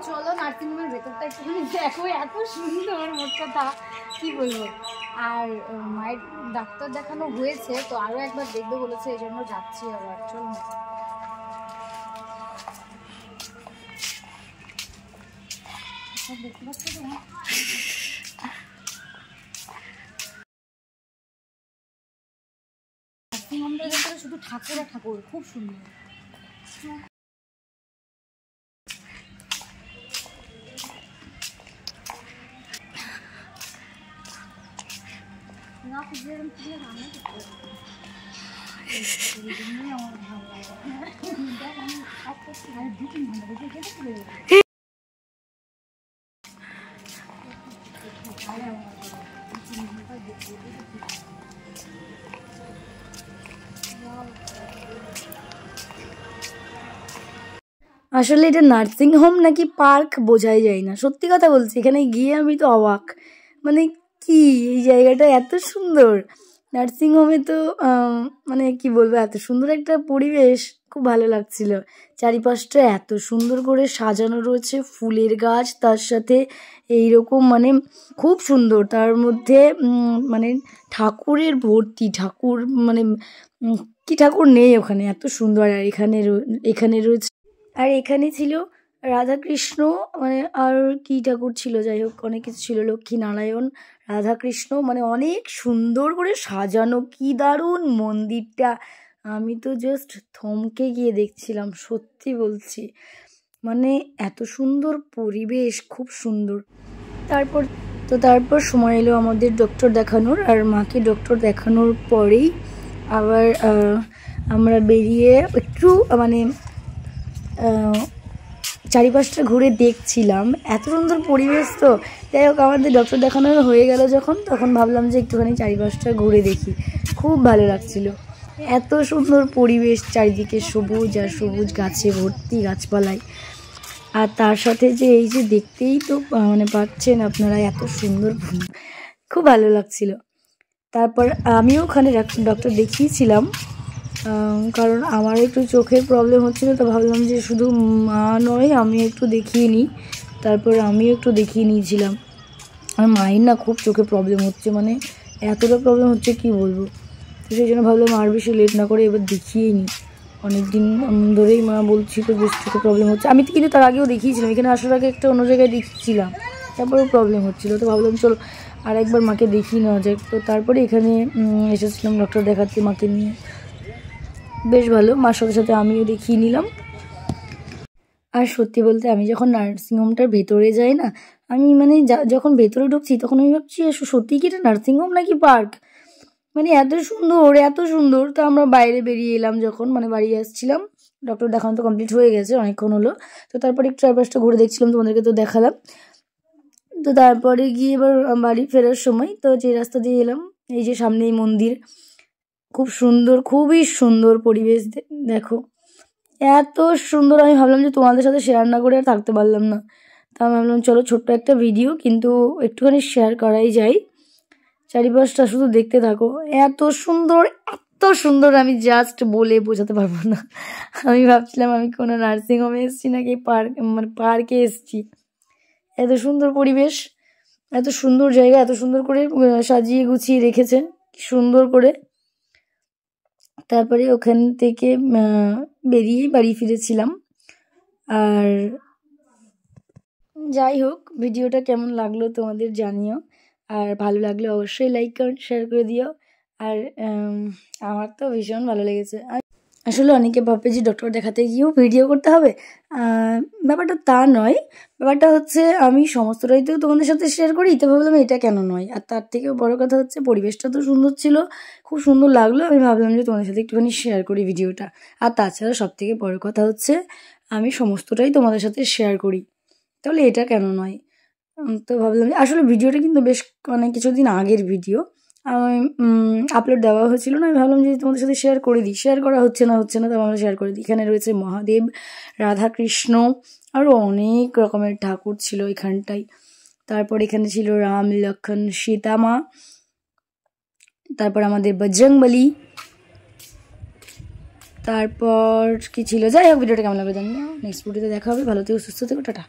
চলো নার্সিংহোমের ভেতরটা একটুখানি দেখো, এত সুন্দর, মোট কথা কি বলবো। আর মায়ের ডাক্তার দেখানো হয়েছে, তো আরো একবার দেখবে বলেছে, এই জন্য যাচ্ছি আবার। চলো দেখতে পাচ্ছ তো নার্সিংহোমটার ভেতরে শুধু ঠাকুর আর ঠাকুর, খুব সুন্দর। না খুঁজে রান্না করতে আমার ভালো লাগে। আসলে এটা নার্সিং হোম নাকি পার্ক বোঝাই যায় না, সত্যি কথা বলছি। এখানে গিয়ে আমি তো অবাক, মানে কি এই জায়গাটা এত সুন্দর। নার্সিং হোমে তো মানে কি বলবো, এত সুন্দর একটা পরিবেশ, খুব ভালো লাগছিল। চারিপাশটা এত সুন্দর করে সাজানো রয়েছে, ফুলের গাছ, তার সাথে এইরকম মানে খুব সুন্দর। তার মধ্যে মানে ঠাকুরের ভর্তি, ঠাকুর মানে কি ঠাকুর নেই ওখানে, এত সুন্দর। আর এখানে রয়েছে, আর এখানে ছিল রাধাকৃষ্ণ, মানে আর কি ঠাকুর ছিল, যাই হোক অনেক কিছু ছিল, লক্ষ্মী নারায়ণ, রাধাকৃষ্ণ, মানে অনেক সুন্দর করে সাজানো, কি দারুণ মন্দিরটা। আমি তো জাস্ট থমকে গিয়ে দেখছিলাম, সত্যি বলছি, মানে এত সুন্দর পরিবেশ, খুব সুন্দর। তারপর সময় এলো আমাদের ডক্টর দেখানোর, আর মাকে ডক্টর দেখানোর পরেই আবার আমরা বেরিয়ে একটু মানে চারিপাশটা ঘুরে দেখছিলাম, এত সুন্দর পরিবেশ। তো যাই হোক, আমাদের ডক্টর দেখানো হয়ে গেল যখন, তখন ভাবলাম যে একটুখানি চারিপাশটা ঘুরে দেখি, খুব ভালো লাগছিল। এত সুন্দর পরিবেশ, চারিদিকে সবুজ আর সবুজ, গাছে ভর্তি, গাছপালায়। আর তার সাথে যে এই যে দেখতেই তো মানে পাচ্ছেন আপনারা, এত সুন্দর, খুব ভালো লাগছিল। তারপর আমিও ওখানে ডক্টর দেখিয়েছিলাম, কারণ আমার একটু চোখের প্রবলেম হচ্ছিলো, তো ভাবলাম যে শুধু মা নয়, আমি একটু দেখিয়ে নিই। তারপর আমিও একটু দেখিয়ে নিয়েছিলাম। আমার মায়ের না খুব চোখে প্রবলেম হচ্ছে, মানে এতটা প্রবলেম হচ্ছে কি বলবো। তো সেই জন্য ভাবলাম আর বেশি লেট না করে এবার দেখিয়েই নিই। অনেক দিন ধরেই মা বলছিল বেশ চোখে প্রবলেম হচ্ছে। আমি কিন্তু তার আগেও দেখিয়েছিলাম, এখানে আসার আগে একটা অন্য জায়গায় দেখিয়েছিলাম, তারপরেও প্রবলেম হচ্ছিলো। তো ভাবলাম চলো আর একবার মাকে দেখিয়ে নেওয়া যায়। তো তারপরে এখানে এসেছিলাম ডক্টর দেখাতে মাকে নিয়ে, বেশ ভালো। মার সাথে সাথে আমিও দেখিয়ে নিলাম। আর সত্যি বলতে আমি যখন নার্সিংহোমটার ভেতরে যাই না, আমি মানে যখন ভেতরে ঢুকছি তখন আমি ভাবছি সত্যি কি এটা নার্সিংহোম নাকি পার্ক, মানে এত সুন্দর, এত সুন্দর। তো আমরা বাইরে বেরিয়ে এলাম যখন, মানে বাড়ি আসছিলাম, ডক্টর দেখানো তো কমপ্লিট হয়ে গেছে, অনেকক্ষণ হলো। তো তারপরে একটু চারপাশটা ঘুরে দেখছিলাম, তোমাদেরকে তো দেখালাম। তো তারপরে গিয়ে এবার বাড়ি ফেরার সময় তো যে রাস্তা দিয়ে এলাম, এই যে সামনেই মন্দির, খুব সুন্দর, খুবই সুন্দর পরিবেশ। দেখো এত সুন্দর, আমি ভাবলাম যে তোমাদের সাথে শেয়ার না করে আর থাকতে পারলাম না। তা আমি ভাবলাম চলো ছোট্ট একটা ভিডিও, কিন্তু একটুখানি শেয়ার করাই যায়। চারিপাশটা শুধু দেখতে থাকো, এত সুন্দর, এত সুন্দর, আমি জাস্ট বলে বোঝাতে পারবো না। আমি ভাবছিলাম আমি কোনো নার্সিংহোমে এসেছি নাকি মানে পার্কে এসেছি। এত সুন্দর পরিবেশ, এত সুন্দর জায়গা, এত সুন্দর করে সাজিয়ে গুছিয়ে রেখেছে, সুন্দর করে। তারপরে ওখান থেকে বেরিয়ে বাড়ি ফিরেছিলাম। আর যাই হোক, ভিডিওটা কেমন লাগলো তোমাদের জানিও, আর ভালো লাগলে অবশ্যই লাইক কমেন্ট শেয়ার করে দিও। আর আমার তো ভীষণ ভালো লেগেছে। আসলে অনেকে ভাবে যে ডক্টর দেখাতে গিয়েও ভিডিও করতে হবে, ব্যাপারটা তা নয়। ব্যাপারটা হচ্ছে আমি সমস্তটাই তো তোমাদের সাথে শেয়ার করি, তো ভাবলাম এটা কেন নয়। আর তার থেকেও বড় কথা হচ্ছে পরিবেশটা তো সুন্দর ছিল, খুব সুন্দর লাগলো। আমি ভাবলাম যে তোমাদের সাথে একটুখানি শেয়ার করি ভিডিওটা। আর তাছাড়া সব থেকে বড় কথা হচ্ছে আমি সমস্তটাই তোমাদের সাথে শেয়ার করি, তাহলে এটা কেন নয়। তো ভাবলাম আসলে ভিডিওটা কিন্তু বেশ অনেক কিছুদিন আগের ভিডিও, আমি আপলোড দেওয়া হয়েছিল না। আমি ভাবলাম যে তোমাদের সাথে শেয়ার করে দিই, শেয়ার করা হচ্ছে না, তো আমরা শেয়ার করে দিই। এখানে রয়েছে মহাদেব, রাধাকৃষ্ণ, আরও অনেক রকমের ঠাকুর ছিল এখানটায়। তারপর এখানে ছিল রাম, লক্ষণ, সীতা মা, তারপর আমাদের বজরংবলী, তারপর কি ছিল। যাই হোক, ভিডিওটা কেমন লাগবে জানি না। নেক্সট ভিডিওতে দেখা হবে। ভালো থেকো, সুস্থ থেকো, টাটা।